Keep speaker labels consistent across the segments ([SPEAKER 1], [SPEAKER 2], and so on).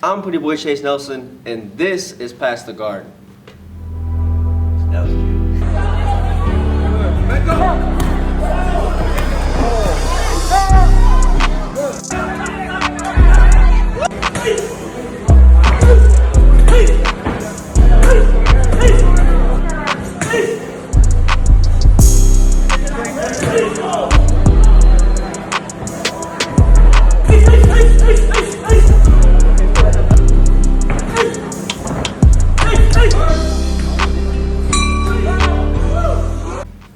[SPEAKER 1] I'm Pretty Boy Chase Nelson, and this is Past the Guard.
[SPEAKER 2] That was cute.
[SPEAKER 3] Let go!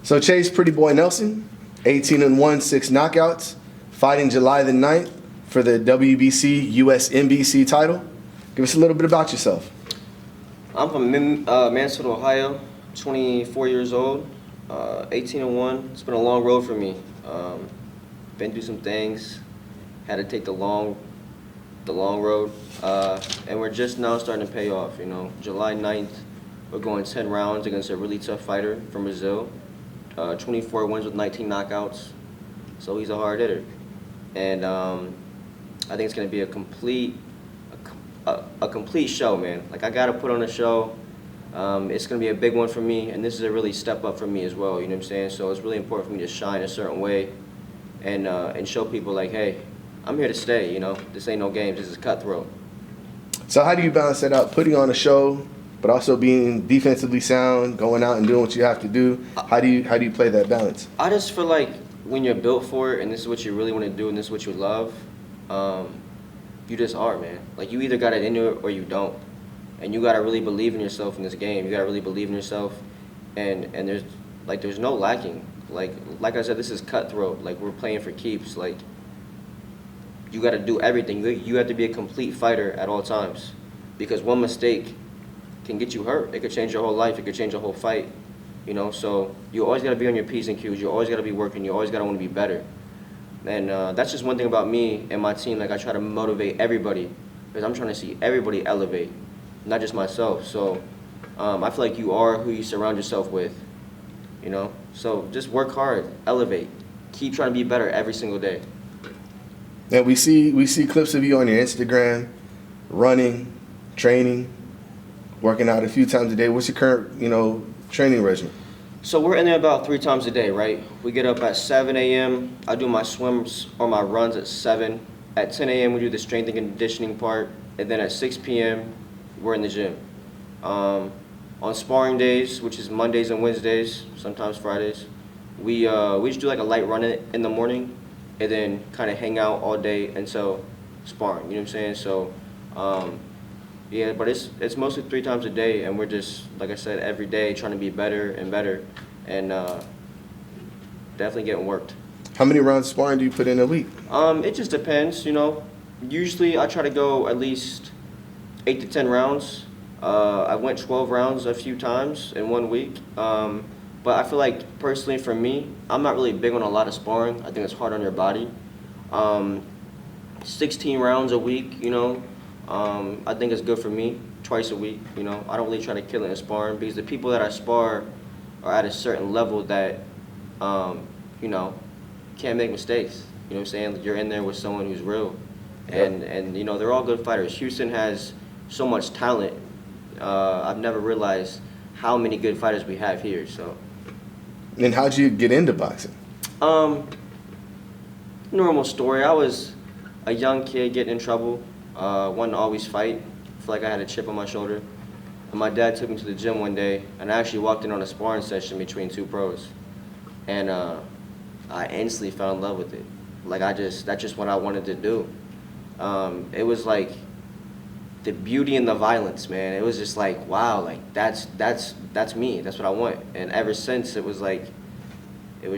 [SPEAKER 4] So Chaise, Pretty Boy Nelson, 18-1, 6 knockouts, fighting July the 9th for the WBC US NBC title. Give us a little bit about yourself.
[SPEAKER 1] I'm from Mansfield, Ohio, 24 years old, 18-1. It's been a long road for me. Been through some things, had to take the long road, and we're just now starting to pay off. You know, July 9th, we're going 10 rounds against a really tough fighter from Brazil. 24 wins with 19 knockouts, so he's a hard hitter, and I think it's gonna be a complete show, man. Like, I gotta put on a show. It's gonna be a big one for me, and this is a really step up for me as well. You know what I'm saying? So it's really important for me to shine a certain way, and show people like, hey, I'm here to stay. You know, this ain't no games. This is cutthroat.
[SPEAKER 4] So how do you balance that out, putting on a show, but also being defensively sound, going out and doing what you have to do? How do you play that balance?
[SPEAKER 1] I just feel like when you're built for it and this is what you really want to do and this is what you love, you just are, man. Like, you either got it in you or you don't. And you got to really believe in yourself in this game. You got to really believe in yourself. And there's no lacking. Like I said, this is cutthroat. Like, we're playing for keeps. Like, you got to do everything. You have to be a complete fighter at all times, because one mistake can get you hurt. It could change your whole life. It could change your whole fight. You know, so you always got to be on your P's and Q's. You always got to be working. You always got to want to be better. And that's just one thing about me and my team. Like, I try to motivate everybody, because I'm trying to see everybody elevate, not just myself. So I feel like you are who you surround yourself with, you know? So just work hard, elevate, keep trying to be better every single day.
[SPEAKER 4] And we see clips of you on your Instagram, running, training, working out a few times a day. What's your current, training regimen?
[SPEAKER 1] So we're in there about 3 times a day, right? We get up at 7 a.m. I do my swims or my runs at 7. At 10 a.m. we do the strength and conditioning part. And then at 6 p.m. we're in the gym. On sparring days, which is Mondays and Wednesdays, sometimes Fridays, we just do like a light run in the morning, and then kind of hang out all day until sparring, you know what I'm saying? So, yeah, but it's mostly 3 times a day, and we're just, like I said, every day trying to be better and better, and definitely getting worked.
[SPEAKER 4] How many rounds of sparring do you put in a week?
[SPEAKER 1] It just depends, you know. Usually I try to go at least 8 to 10 rounds. I went 12 rounds a few times in 1 week. But I feel like, personally for me, I'm not really big on a lot of sparring. I think it's hard on your body. 16 rounds a week, you know, I think it's good for me, twice a week, you know. I don't really try to kill it in sparring, because the people that I spar are at a certain level that, can't make mistakes. You know what I'm saying? You're in there with someone who's real. And you know, they're all good fighters. Houston has so much talent. I've never realized how many good fighters we have here, so.
[SPEAKER 4] And how'd you get into boxing?
[SPEAKER 1] Normal story. I was a young kid getting in trouble, wanting to always fight. I feel like I had a chip on my shoulder. And my dad took me to the gym one day, and I actually walked in on a sparring session between 2 pros. And I instantly fell in love with it. Like, that's just what I wanted to do. It was like the beauty and the violence, man. It was just like, wow, like that's me. That's what I want. And ever since, it was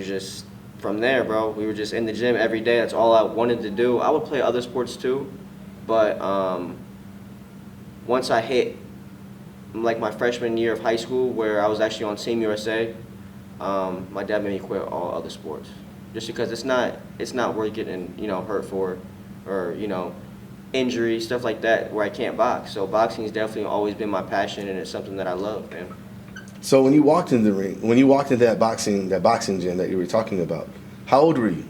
[SPEAKER 1] just from there, bro. We were just in the gym every day. That's all I wanted to do. I would play other sports too, but once I hit like my freshman year of high school, where I was actually on Team USA, my dad made me quit all other sports, just because it's not worth getting hurt for, or injury, stuff like that, where I can't box. So boxing has definitely always been my passion, and it's something that I love, man.
[SPEAKER 4] So when you walked in the ring, when you walked into that boxing gym that you were talking about, how old were you?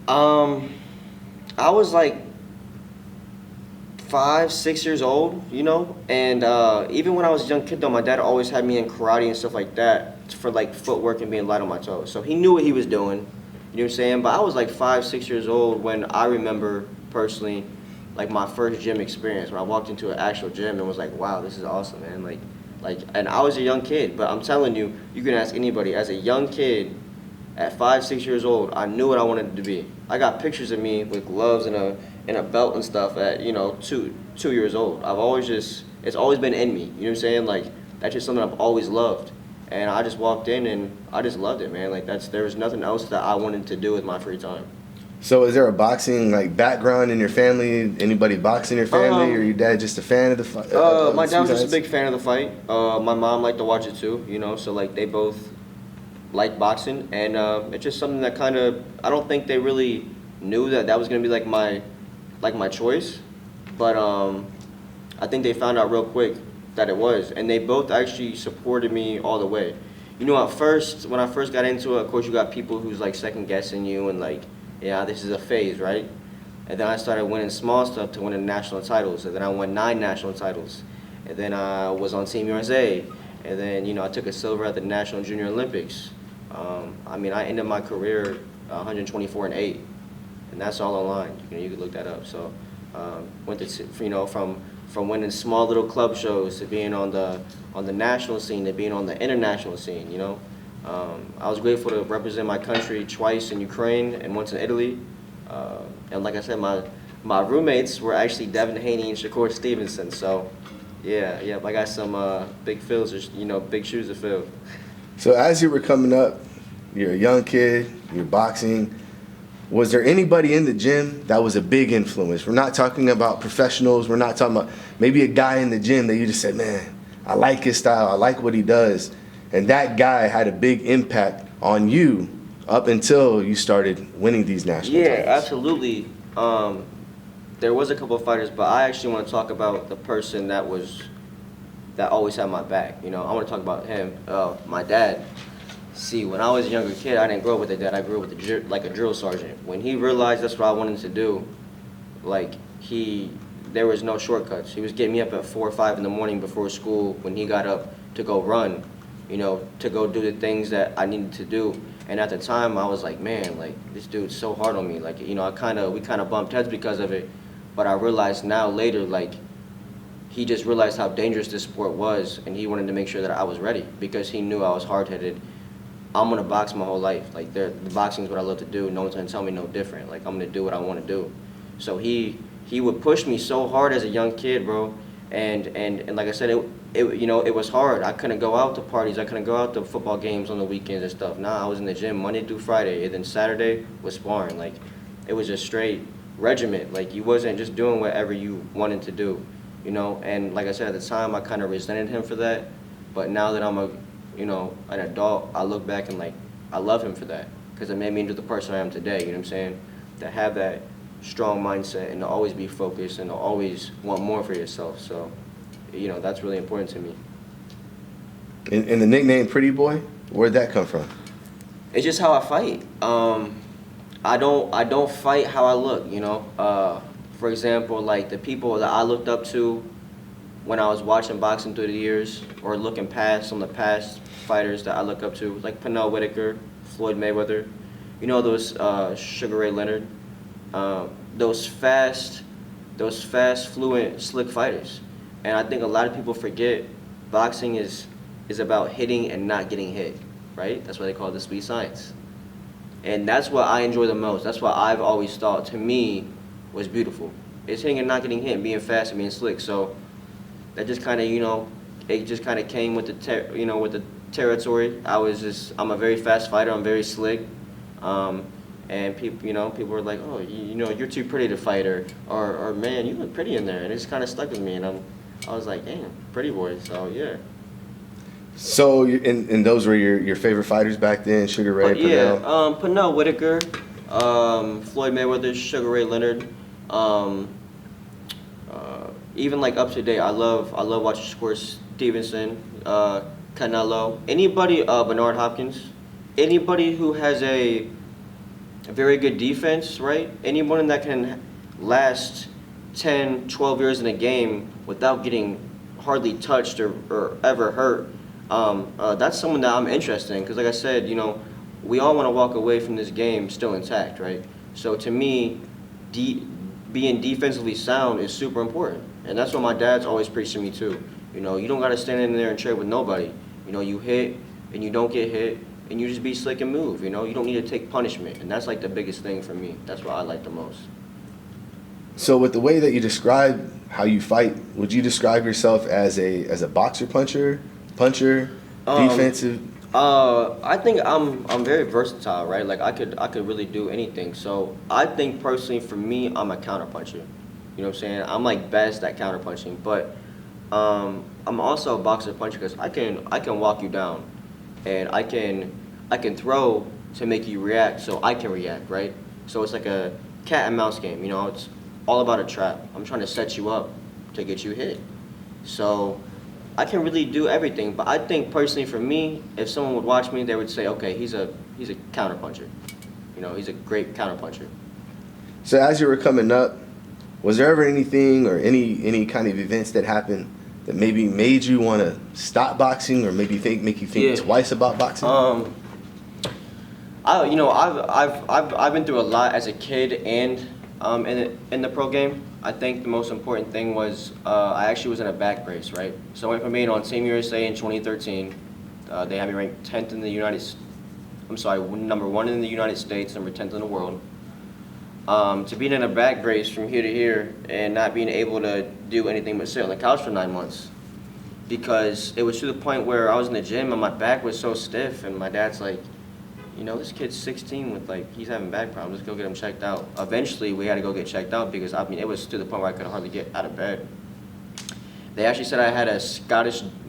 [SPEAKER 1] I was like 5, 6 years old, you know. And even when I was a young kid, though, my dad always had me in karate and stuff like that for like footwork and being light on my toes. So he knew what he was doing. You know what I'm saying? But I was like 5, 6 years old when I remember personally, like my first gym experience when I walked into an actual gym and was like, wow, this is awesome, man. And I was a young kid, but I'm telling you, you can ask anybody. As a young kid, at 5, 6 years old, I knew what I wanted to be. I got pictures of me with gloves and a belt and stuff at 2 years old. It's always been in me. You know what I'm saying? Like that's just something I've always loved. And I just walked in and I just loved it, man. Like there was nothing else that I wanted to do with my free time.
[SPEAKER 4] So is there a boxing like background in your family? Anybody box in your family, or your dad just a fan of the fight?
[SPEAKER 1] My dad was just a big fan of the fight. My mom liked to watch it too, you know. So like they both like boxing, and it's just something that kind of I don't think they really knew that was gonna be like my choice, but I think they found out real quick that it was, and they both actually supported me all the way. You know, at first when I first got into it, of course you got people who's like second guessing you and like, yeah, this is a phase, right? And then I started winning small stuff to winning national titles, and then I won 9 national titles, and then I was on Team USA, and then I took a silver at the National Junior Olympics. I ended my career 124-8, and that's all online. You can look that up. So went to from winning small little club shows to being on the national scene to being on the international scene. I was grateful to represent my country twice in Ukraine and once in Italy. And like I said, my roommates were actually Devin Haney and Shakur Stevenson. So yeah, I got some big big shoes to fill.
[SPEAKER 4] So as you were coming up, you're a young kid, you're boxing. Was there anybody in the gym that was a big influence? We're not talking about professionals. We're not talking about maybe a guy in the gym that you just said, man, I like his style. I like what he does. And that guy had a big impact on you up until you started winning these national titles.
[SPEAKER 1] Yeah, absolutely. There was a couple of fighters, but I actually want to talk about the person that always had my back. I want to talk about him, my dad. See, when I was a younger kid, I didn't grow up with a dad. I grew up with a drill sergeant. When he realized that's what I wanted to do, there was no shortcuts. He was getting me up at 4 or 5 in the morning before school when he got up to go run, to go do the things that I needed to do. And at the time, I was like, man, this dude's so hard on me. We kind of bumped heads because of it. But I realized now later, he just realized how dangerous this sport was, and he wanted to make sure that I was ready because he knew I was hard-headed. I'm gonna box my whole life. The boxing is what I love to do. No one's gonna tell me no different. I'm gonna do what I want to do. So he would push me so hard as a young kid, bro. And like I said, it was hard. I couldn't go out to parties. I couldn't go out to football games on the weekends and stuff. Nah, I was in the gym Monday through Friday, and then Saturday was sparring. It was a straight regiment. You wasn't just doing whatever you wanted to do, And like I said, at the time, I kind of resented him for that. But now that I'm an adult, I look back and I love him for that because it made me into the person I am today. You know what I'm saying? To have that strong mindset and to always be focused and to always want more for yourself. So, that's really important to me.
[SPEAKER 4] And the nickname Pretty Boy, where'd that come from?
[SPEAKER 1] It's just how I fight. I don't fight how I look. For example, the people that I looked up to when I was watching boxing through the years or looking past some of the past fighters that I look up to, like Pernell Whitaker, Floyd Mayweather, those Sugar Ray Leonard, those fast, fluent, slick fighters. And I think a lot of people forget boxing is about hitting and not getting hit, right? That's why they call it the sweet science. And that's what I enjoy the most. That's what I've always thought, to me, was beautiful. It's hitting and not getting hit, being fast and being slick. So that just kind of, it just kind of came with the territory. I'm a very fast fighter. I'm very slick. And people were like, oh, you're too pretty to fight, or man, you look pretty in there. And it just kind of stuck with me. And I was like, damn, pretty boy. So yeah.
[SPEAKER 4] So and those were your favorite fighters back then, Sugar Ray, Pernell?
[SPEAKER 1] Yeah, Pernell Whitaker, Floyd Mayweather, Sugar Ray Leonard. Even up to date, I love watching Shakur Stevenson, Canelo, anybody, Bernard Hopkins, anybody who has a very good defense, right? Anyone that can last 10, 12 years in a game without getting hardly touched or ever hurt, that's someone that I'm interested in. Because like I said, you know, we all want to walk away from this game still intact, right? So to me, being defensively sound is super important. And that's what my dad's always preached to me too. You know, you don't got to stand in there and trade with nobody. You know, you hit and you don't get hit and you just be slick and move. You know, you don't need to take punishment. And that's like the biggest thing for me. That's what I like the most.
[SPEAKER 4] So with the way that you describe how you fight, would you describe yourself as a boxer puncher, defensive?
[SPEAKER 1] I think I'm very versatile, right? Like I could really do anything. So I think personally for me, I'm a counter puncher. You know what I'm saying? I'm like best at counter punching, but I'm also a boxer puncher because I can walk you down, and I can throw to make you react, so I can react, right? So it's like a cat and mouse game. You know, it's all about a trap. I'm trying to set you up to get you hit. So I can really do everything, but I think personally for me, if someone would watch me, they would say, okay, he's a counter puncher. You know, he's a great counter puncher.
[SPEAKER 4] So as you were coming up, was there ever anything or any kind of events that happened that maybe made you want to stop boxing or maybe make you think twice about boxing?
[SPEAKER 1] I've been through a lot as a kid and in the pro game. I think the most important thing was I actually was in a back brace, right? So I went from being on Team USA in 2013. They had me ranked 10th in the number 1 in the United States, number 10th in the world. To being in a back brace from here to here and not being able to do anything but sit on the couch for 9 months. Because it was to the point where I was in the gym and my back was so stiff and my dad's like, you know, this kid's 16 with he's having back problems, let's go get him checked out. Eventually we had to go get checked out because it was to the point where I could hardly get out of bed. They actually said I had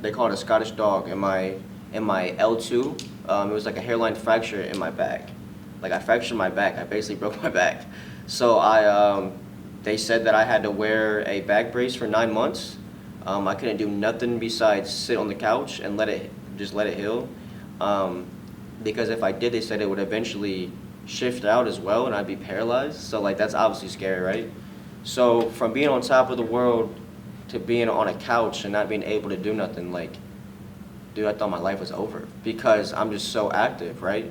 [SPEAKER 1] they call it a Scottish dog in my L2. It was like a hairline fracture in my back. Like I fractured my back, I basically broke my back. So they said that I had to wear a back brace for 9 months. I couldn't do nothing besides sit on the couch and let it heal. Because if I did, they said it would eventually shift out as well and I'd be paralyzed. So that's obviously scary, right? So from being on top of the world to being on a couch and not being able to do nothing, dude, I thought my life was over because I'm just so active, right?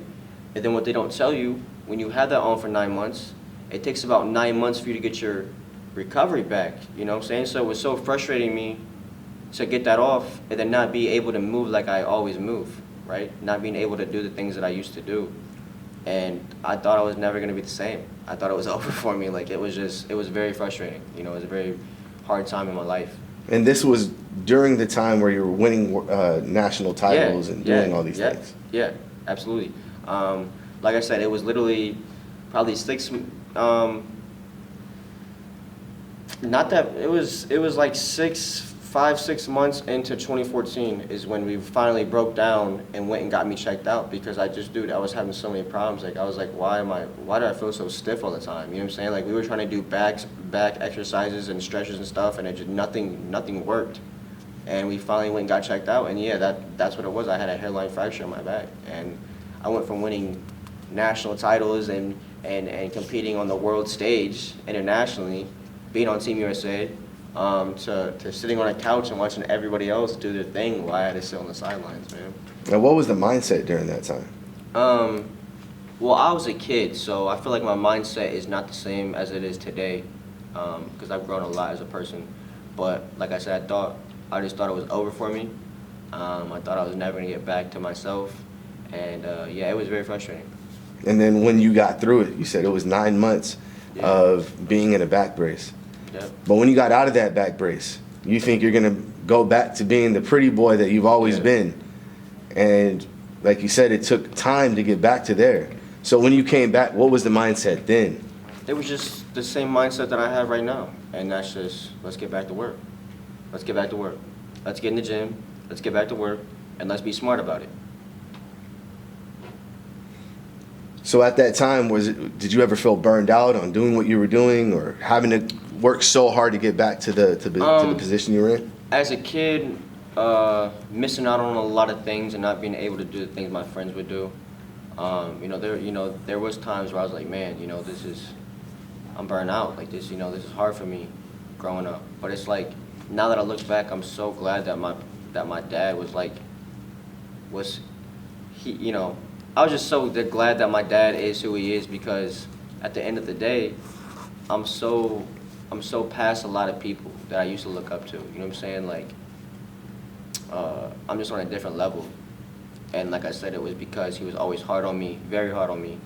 [SPEAKER 1] And then what they don't tell you, when you have that on for 9 months, it takes about 9 months for you to get your recovery back, you know what I'm saying? So it was so frustrating me to get that off and then not be able to move like I always move, right? Not being able to do the things that I used to do. And I thought I was never going to be the same. I thought it was over for me. It was very frustrating. You know, it was a very hard time in my life.
[SPEAKER 4] And this was during the time where you were winning national titles and doing all these things.
[SPEAKER 1] Yeah, absolutely. Like I said, it was literally probably it was like 5-6 months into 2014 is when we finally broke down and went and got me checked out because I was having so many problems. I was like, why do I feel so stiff all the time? You know what I'm saying? We were trying to do back exercises and stretches and stuff and it just nothing worked. And we finally went and got checked out and that's what it was. I had a hairline fracture in my back and I went from winning national titles and competing on the world stage internationally, being on Team USA, to sitting on a couch and watching everybody else do their thing while I had to sit on the sidelines, man.
[SPEAKER 4] And what was the mindset during that time?
[SPEAKER 1] Well, I was a kid, so I feel like my mindset is not the same as it is today, because I've grown a lot as a person. But like I said, I just thought it was over for me. I thought I was never gonna get back to myself, and it was very frustrating.
[SPEAKER 4] And then when you got through it, you said it was 9 months of being in a back brace.
[SPEAKER 1] Yep.
[SPEAKER 4] But when you got out of that back brace, you think you're going to go back to being the pretty boy that you've always been. And like you said, it took time to get back to there. So when you came back, what was the mindset then?
[SPEAKER 1] It was just the same mindset that I have right now. And that's just, let's get back to work. Let's get back to work. Let's get in the gym. Let's get back to work. And let's be smart about it.
[SPEAKER 4] So at that time, did you ever feel burned out on doing what you were doing or having to work so hard to get back to the position you were in? As
[SPEAKER 1] a kid, missing out on a lot of things and not being able to do the things my friends would do. There was times where I was like, man, I'm burned out. This is hard for me. growing up. But it's like, now that I look back, I'm so glad that my dad was he, you know, I was just so glad that my dad is who he is, because at the end of the day, I'm so past a lot of people that I used to look up to. You know what I'm saying? Like, I'm just on a different level. And like I said, it was because he was always hard on me, very hard on me.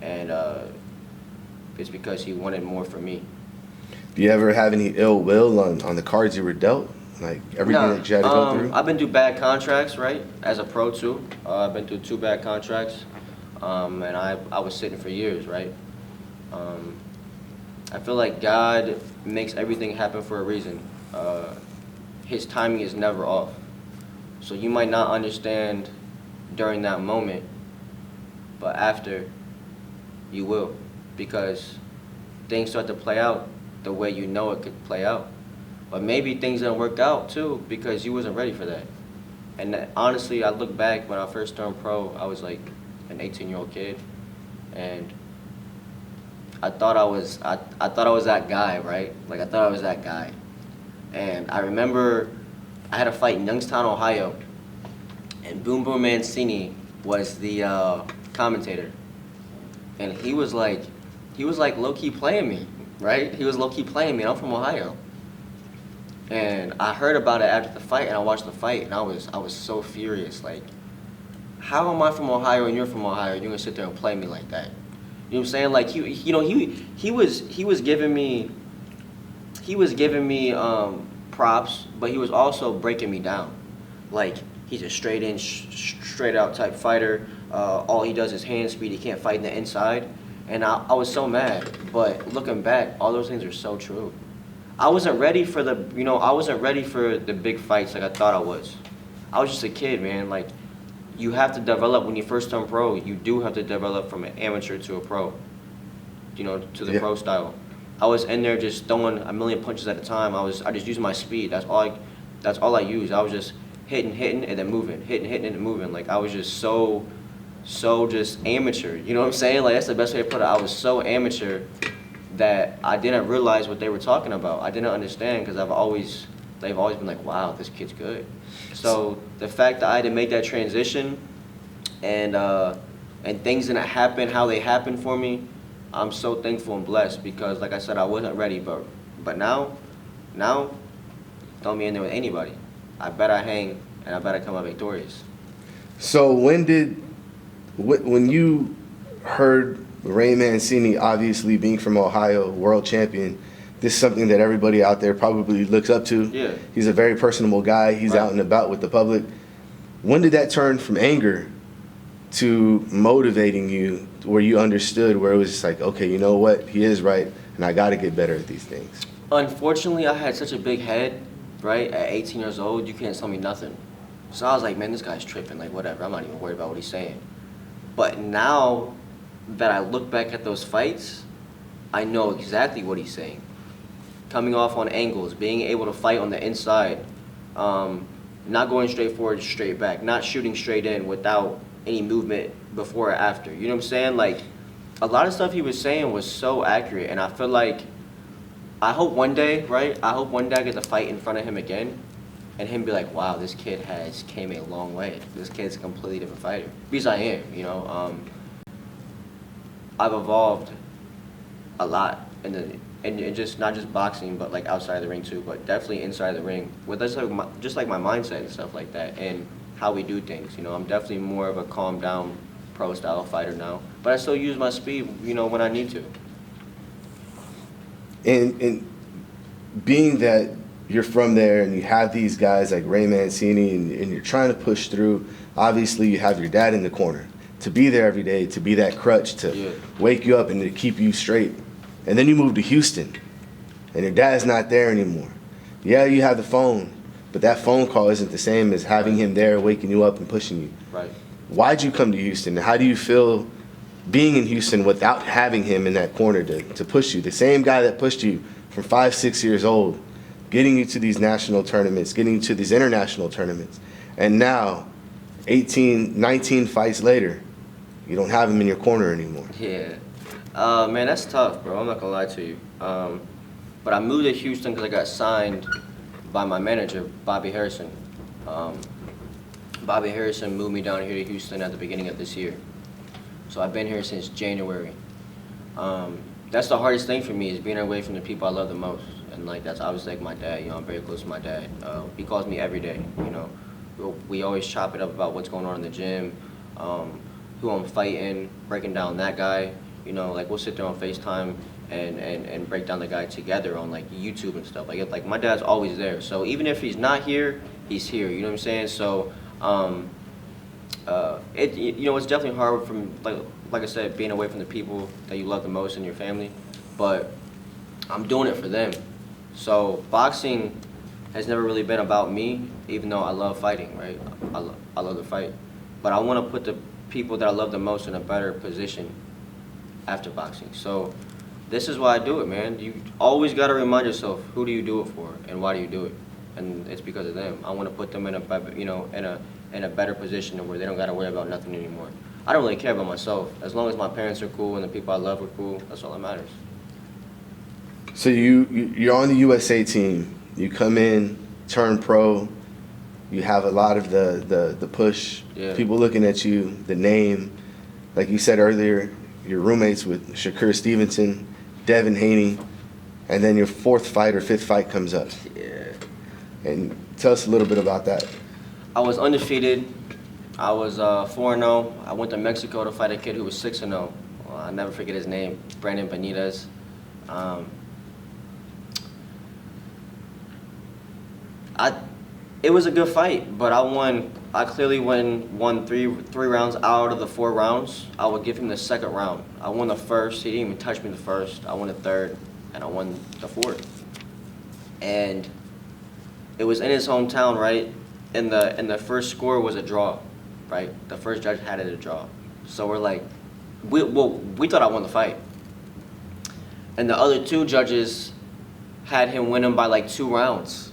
[SPEAKER 1] And it's because he wanted more for me.
[SPEAKER 4] Do you ever have any ill will on the cards you were dealt? Like everything that you had to go through?
[SPEAKER 1] I've been through bad contracts, right? As a pro too. I've been through 2 bad contracts. And I was sitting for years, right? I feel like God makes everything happen for a reason. His timing is never off. So you might not understand during that moment, but after, you will, because things start to play out the way you know it could play out. But maybe things didn't work out too because you wasn't ready for that. And honestly, I look back when I first turned pro, I was like an 18-year-old kid, and I thought I was that guy, right? Like, I thought I was that guy. And I remember I had a fight in Youngstown, Ohio, and Boom Boom Mancini was the commentator. And he was like low-key playing me, right? He was low-key playing me, and I'm from Ohio. And I heard about it after the fight, and I watched the fight, and I was so furious. Like, how am I from Ohio and you're from Ohio, and you're gonna sit there and play me like that? You know what I'm saying? Like, he was giving me props, but he was also breaking me down. Like, he's a straight in, straight out type fighter. All he does is hand speed. He can't fight in the inside. And I was so mad. But looking back, all those things are so true. I wasn't ready for the big fights like I thought I was. I was just a kid, man. Like, you have to develop when you first turn pro. You do have to develop from an amateur to a pro, you know, to the pro style. I was in there just throwing a million punches at a time. I just used my speed. That's all I used. I was just hitting, and then moving, hitting, and then moving. Like, I was just so just amateur. You know what I'm saying? Like, that's the best way to put it. I was so amateur that I didn't realize what they were talking about. I didn't understand because they've always been like, wow, this kid's good. So the fact that I had to make that transition and things didn't happen how they happened for me, I'm so thankful and blessed because, like I said, I wasn't ready. But now, throw me in there with anybody. I bet I hang and I bet I come out victorious.
[SPEAKER 4] So when you heard Ray Mancini, obviously being from Ohio, world champion, this is something that everybody out there probably looks up to.
[SPEAKER 1] Yeah.
[SPEAKER 4] He's a very personable guy. He's
[SPEAKER 1] Right.
[SPEAKER 4] out and about with the public. When did that turn from anger to motivating you, where you understood, where it was just like, okay, you know what? He is right, and I got to get better at these things.
[SPEAKER 1] Unfortunately, I had such a big head, right? At 18 years old, you can't tell me nothing. So I was like, man, this guy's tripping. Like, whatever. I'm not even worried about what he's saying. But now that I look back at those fights, I know exactly what he's saying. Coming off on angles, being able to fight on the inside, not going straight forward, straight back, not shooting straight in without any movement before or after. You know what I'm saying? Like, a lot of stuff he was saying was so accurate, and I feel like, I hope one day, right? I hope one day I get to fight in front of him again, and him be like, wow, this kid has came a long way. This kid's a completely different fighter. Because I am, you know. I've evolved a lot, and just not just boxing, but like outside the ring too, but definitely inside the ring. With just like my mindset and stuff like that, and how we do things. You know, I'm definitely more of a calm down pro style fighter now, but I still use my speed, you know, when I need to.
[SPEAKER 4] And being that you're from there and you have these guys like Ray Mancini and you're trying to push through, obviously you have your dad in the corner to be there every day, to be that crutch, to wake you up and to keep you straight. And then you move to Houston and your dad's not there anymore. Yeah, you have the phone, but that phone call isn't the same as having him there waking you up and pushing you.
[SPEAKER 1] Right.
[SPEAKER 4] Why'd you come to Houston? How do you feel being in Houston without having him in that corner to push you? The same guy that pushed you from 5, 6 years old, getting you to these national tournaments, getting you to these international tournaments. And now, 18, 19 fights later, you don't have him in your corner anymore.
[SPEAKER 1] Yeah. Man, that's tough, bro. I'm not gonna lie to you. But I moved to Houston because I got signed by my manager, Bobby Harrison. Bobby Harrison moved me down here to Houston at the beginning of this year. So I've been here since January. That's the hardest thing for me, is being away from the people I love the most. And like, that's obviously like my dad. I'm very close to my dad. He calls me every day. We always chop it up about what's going on in the gym, who I'm fighting, breaking down that guy. Like we'll sit there on FaceTime and break down the guy together on like YouTube and stuff. Like my dad's always there. So even if he's not here, he's here. You know what I'm saying? So it's definitely hard from like I said, being away from the people that you love the most in your family, but I'm doing it for them. So boxing has never really been about me, even though I love fighting, right? I love to fight, but I want to put the people that I love the most in a better position after boxing. So this is why I do it, man. You always got to remind yourself, who do you do it for and why do you do it? And it's because of them. I want to put them in a better position where they don't got to worry about nothing anymore. I don't really care about myself. As long as my parents are cool and the people I love are cool, that's all that matters.
[SPEAKER 4] So you're on the USA team. You come in, turn pro. You have a lot of the push.
[SPEAKER 1] Yeah.
[SPEAKER 4] People looking at you, the name. Like you said earlier, your roommates with Shakur Stevenson, Devin Haney, and then your fourth fight or fifth fight comes up.
[SPEAKER 1] Yeah.
[SPEAKER 4] And tell us a little bit about that.
[SPEAKER 1] I was undefeated. I was 4-0. I went to Mexico to fight a kid who was 6-0. Well, I'll never forget his name, Brandon Benitez. It was a good fight, but I won. I clearly won three rounds out of the 4 rounds. I would give him the second round. I won the first. He didn't even touch me the first. I won the third, and I won the fourth. And it was in his hometown, right? And the first score was a draw, right? The first judge had it a draw. So we're like, we thought I won the fight. And the other 2 judges had him winning by like 2 rounds.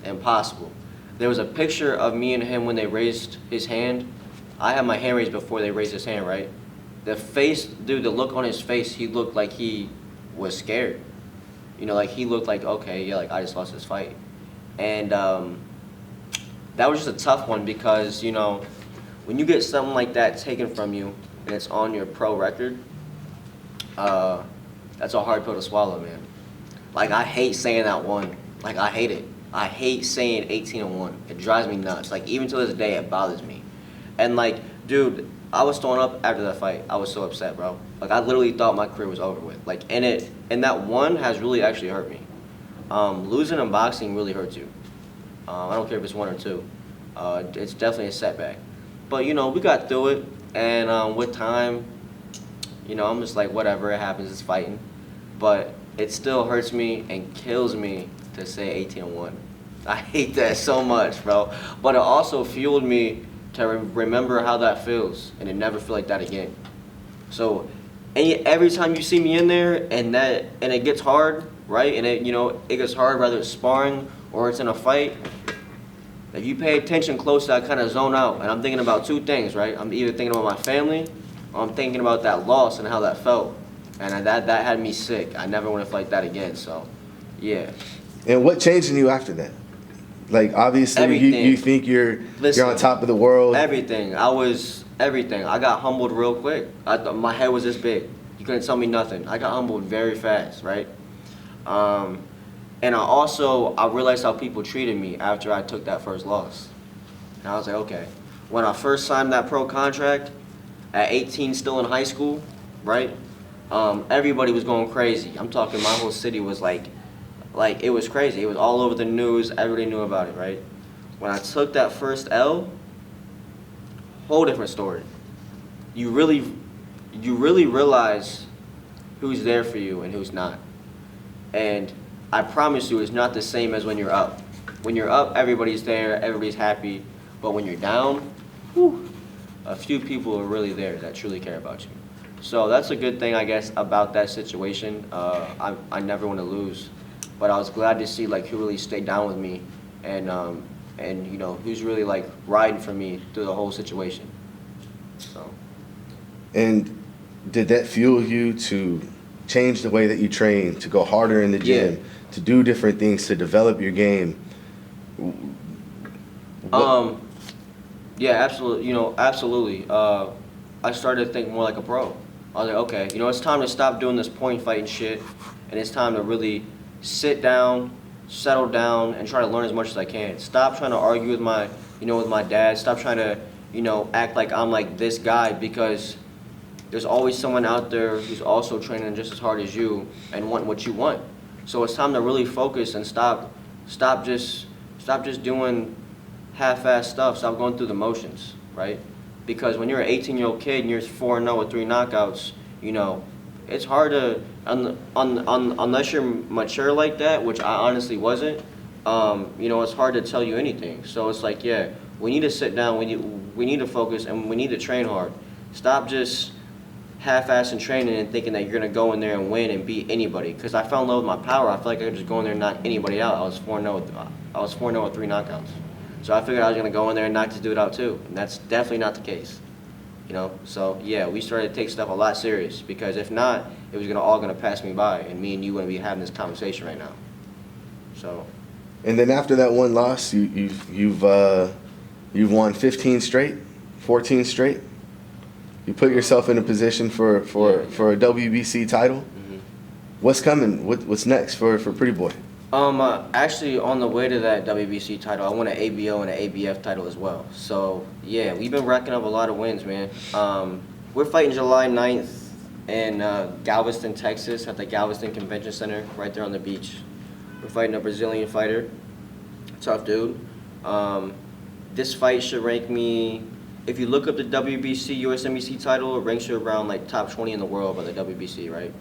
[SPEAKER 1] Impossible. There was a picture of me and him when they raised his hand. I had my hand raised before they raised his hand, right? The face, dude, the look on his face, he looked like he was scared. Like he looked like, okay, yeah, like I just lost this fight. And that was just a tough one because, when you get something like that taken from you and it's on your pro record, that's a hard pill to swallow, man. Like, I hate saying that one. Like, I hate it. I hate saying 18-1. It drives me nuts. Like, even to this day, it bothers me. And, like, dude, I was throwing up after that fight. I was so upset, bro. Like, I literally thought my career was over with. Like, and that one has really actually hurt me. Losing in boxing really hurts you. I don't care if it's 1 or 2. It's definitely a setback. But, we got through it. And with time, I'm just like, whatever, it happens, it's fighting. But it still hurts me and kills me to say 18-1. I hate that so much, bro. But it also fueled me to remember how that feels and to never feel like that again. So every time you see me in there and it gets hard, right? And it gets hard whether it's sparring or it's in a fight. If you pay attention close, I kind of zone out and I'm thinking about 2 things, right? I'm either thinking about my family or I'm thinking about that loss and how that felt. And that had me sick. I never want to fight that again, so yeah.
[SPEAKER 4] And what changed in you after that? Like, obviously, you think you're on top of the world.
[SPEAKER 1] Everything. Everything. I got humbled real quick. My head was this big. You couldn't tell me nothing. I got humbled very fast, right? And I realized how people treated me after I took that first loss. And I was like, okay. When I first signed that pro contract, at 18, still in high school, right? Everybody was going crazy. I'm talking, my whole city was like it was crazy. It was all over the news. Everybody knew about it, right? When I took that first L, whole different story. You really realize who's there for you and who's not. And I promise you, it's not the same as when you're up. When you're up, everybody's there, everybody's happy. But when you're down, a few people are really there that truly care about you. So that's a good thing, I guess, about that situation. I never want to lose. But I was glad to see who really stayed down with me and who's really riding for me through the whole situation. So.
[SPEAKER 4] And did that fuel you to change the way that you train, to go harder in the gym,
[SPEAKER 1] Yeah.
[SPEAKER 4] to do different things, to develop your game?
[SPEAKER 1] Yeah, absolutely. Absolutely. I started to think more like a pro. I was like, okay, it's time to stop doing this point fighting shit, and it's time to really sit down, settle down, and try to learn as much as I can. Stop trying to argue with my dad. Stop trying to, act like I'm like this guy, because there's always someone out there who's also training just as hard as you and want what you want. So it's time to really focus and stop just doing half-ass stuff. Stop going through the motions, right? Because when you're an 18-year-old kid and you're 4-0 with 3 knockouts, it's hard to, unless you're mature like that, which I honestly wasn't, it's hard to tell you anything. So it's like, yeah, we need to sit down, we need to focus, and we need to train hard. Stop just half-assing training and thinking that you're going to go in there and win and beat anybody. Because I fell in love with my power. I feel like I could just go in there and knock anybody out. I was 4-0 with 3 knockouts. So I figured I was going to go in there and knock this dude out too. And that's definitely not the case. So yeah, we started to take stuff a lot serious, because if not, it was all going to pass me by, and me and you wouldn't be having this conversation right now. So.
[SPEAKER 4] And then after that one loss, you've won 15 straight, 14 straight. You put yourself in a position for a WBC title.
[SPEAKER 1] Mm-hmm.
[SPEAKER 4] What's coming? What's next for Pretty Boy?
[SPEAKER 1] Actually, on the way to that WBC title, I won an ABO and an ABF title as well. So yeah, we've been racking up a lot of wins, man. We're fighting July 9th in Galveston, Texas, at the Galveston Convention Center, right there on the beach. We're fighting a Brazilian fighter, tough dude. This fight should rank me, if you look up the WBC USMBC title, it ranks you around like top 20 in the world by the WBC, right?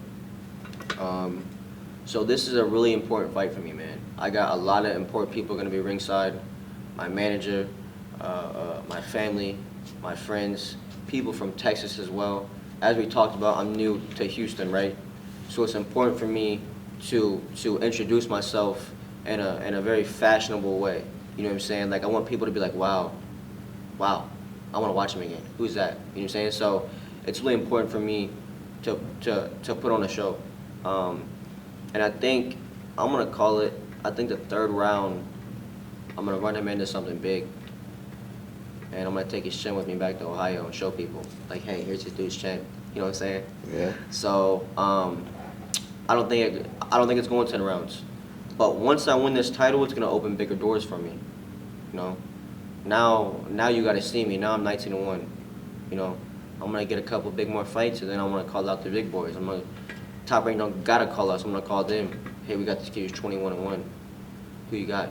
[SPEAKER 1] So this is a really important fight for me, man. I got a lot of important people going to be ringside. My manager, my family, my friends, people from Texas as well. As we talked about, I'm new to Houston, right? So it's important for me to introduce myself in a very fashionable way. You know what I'm saying? Like, I want people to be like, wow, I want to watch him again. Who's that? You know what I'm saying? So it's really important for me to put on a show. And I think I'm going to call it, I think the third round, I'm going to run him into something big. And I'm going to take his chin with me back to Ohio and show people, like, hey, here's this dude's chin. You know what I'm saying?
[SPEAKER 4] Yeah.
[SPEAKER 1] So I don't think it's going 10 rounds. But once I win this title, it's going to open bigger doors for me. Now you got to see me. Now I'm 19-1. I'm going to get a couple big more fights, and then I'm going to call out the big boys. Top Rank don't gotta call us. I'm gonna call them. Hey, we got this kid who's 21-1. Who you got?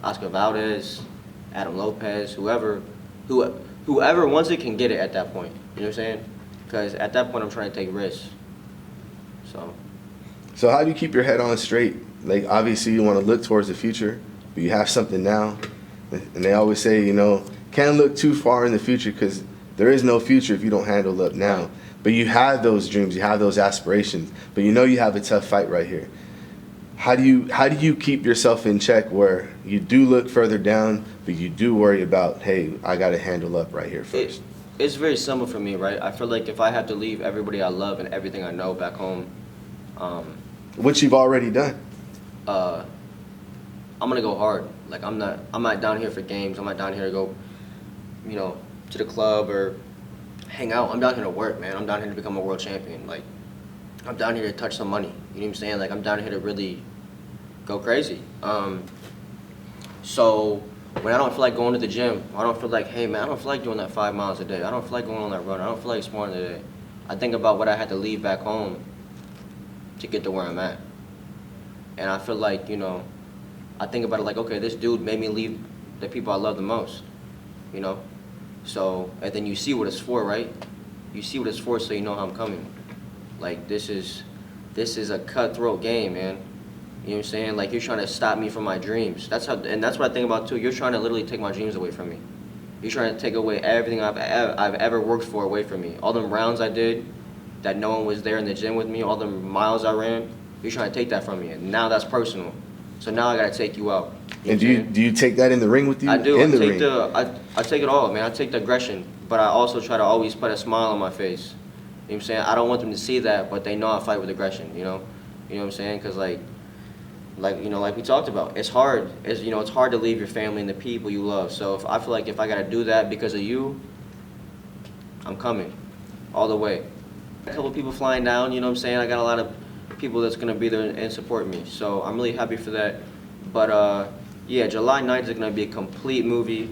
[SPEAKER 1] Oscar Valdez, Adam Lopez, whoever wants it can get it at that point. You know what I'm saying? Because at that point, I'm trying to take risks.
[SPEAKER 4] So how do you keep your head on straight? Like, obviously you want to look towards the future, but you have something now. And they always say, can't look too far in the future, because there is no future if you don't handle up now. But you have those dreams, you have those aspirations, but you have a tough fight right here. How do you keep yourself in check where you do look further down, but you do worry about, hey, I got to handle up right here first?
[SPEAKER 1] It's very simple for me, right? I feel like if I have to leave everybody I love and everything I know back home,
[SPEAKER 4] which you've already done.
[SPEAKER 1] I'm gonna go hard. Like, I'm not down here for games. I'm not down here to go, to the club or hang out. I'm down here to work, man. I'm down here to become a world champion. Like, I'm down here to touch some money. You know what I'm saying? Like, I'm down here to really go crazy. So when I don't feel like going to the gym, I don't feel like, hey, man, I don't feel like doing that 5 miles a day. I don't feel like going on that run. I don't feel like sparring today. I think about what I had to leave back home to get to where I'm at. And I feel like, I think about it like, okay, this dude made me leave the people I love the most, So, and then you see what it's for, right? You see what it's for, so you know how I'm coming. Like, this is a cutthroat game, man. You know what I'm saying? Like, you're trying to stop me from my dreams. That's what I think about too. You're trying to literally take my dreams away from me. You're trying to take away everything I've ever worked for away from me. All them rounds I did, that no one was there in the gym with me. All them miles I ran. You're trying to take that from me, and now that's personal. So now I gotta take you out.
[SPEAKER 4] And do you take that in the ring with you?
[SPEAKER 1] I do.
[SPEAKER 4] In the ring?
[SPEAKER 1] I take it all, man. I take the aggression, but I also try to always put a smile on my face. You know what I'm saying? I don't want them to see that, but they know I fight with aggression, you know? You know what I'm saying? Because, like we talked about, it's hard. It's hard to leave your family and the people you love. So if I feel like if I got to do that because of you, I'm coming all the way. A couple people flying down, you know what I'm saying? I got a lot of people that's going to be there and support me. So I'm really happy for that. But, yeah, July 9th is going to be a complete movie.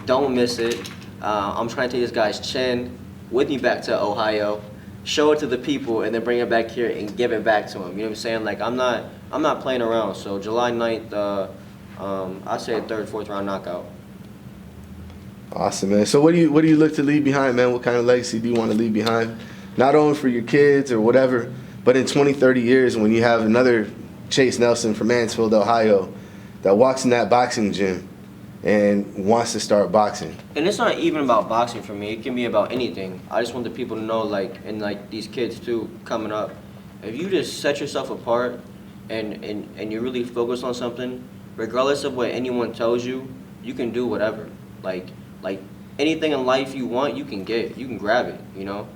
[SPEAKER 1] Don't miss it. I'm trying to take this guy's chin with me back to Ohio, show it to the people, and then bring it back here and give it back to him. You know what I'm saying? Like, I'm not playing around. So July 9th, I say a third, fourth round knockout.
[SPEAKER 4] Awesome, man. So what do you look to leave behind, man? What kind of legacy do you want to leave behind? Not only for your kids or whatever, but in 20, 30 years when you have another Chaise Nelson from Mansfield, Ohio, that walks in that boxing gym and wants to start boxing.
[SPEAKER 1] And it's not even about boxing for me. It can be about anything. I just want the people to know, like, and like these kids too coming up, if you just set yourself apart and you really focus on something, regardless of what anyone tells you, you can do whatever. Like anything in life you want, you can get. You can grab it, you know?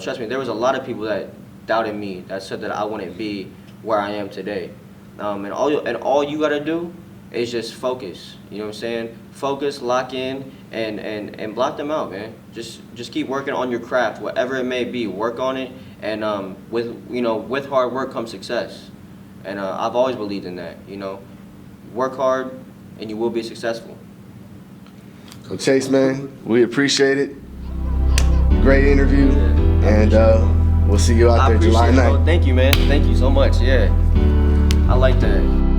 [SPEAKER 1] Trust me, there was a lot of people that doubted me, that said that I wouldn't be where I am today. And all you gotta do is just focus. You know what I'm saying? Focus, lock in, and block them out, man. Just keep working on your craft, whatever it may be. Work on it, and with hard work comes success. And I've always believed in that. You know, work hard, and you will be successful.
[SPEAKER 4] So Chaise, man, we appreciate it. Great interview, and we'll see you out there July 9th.
[SPEAKER 1] Thank you, man. Thank you so much. Yeah, I like that.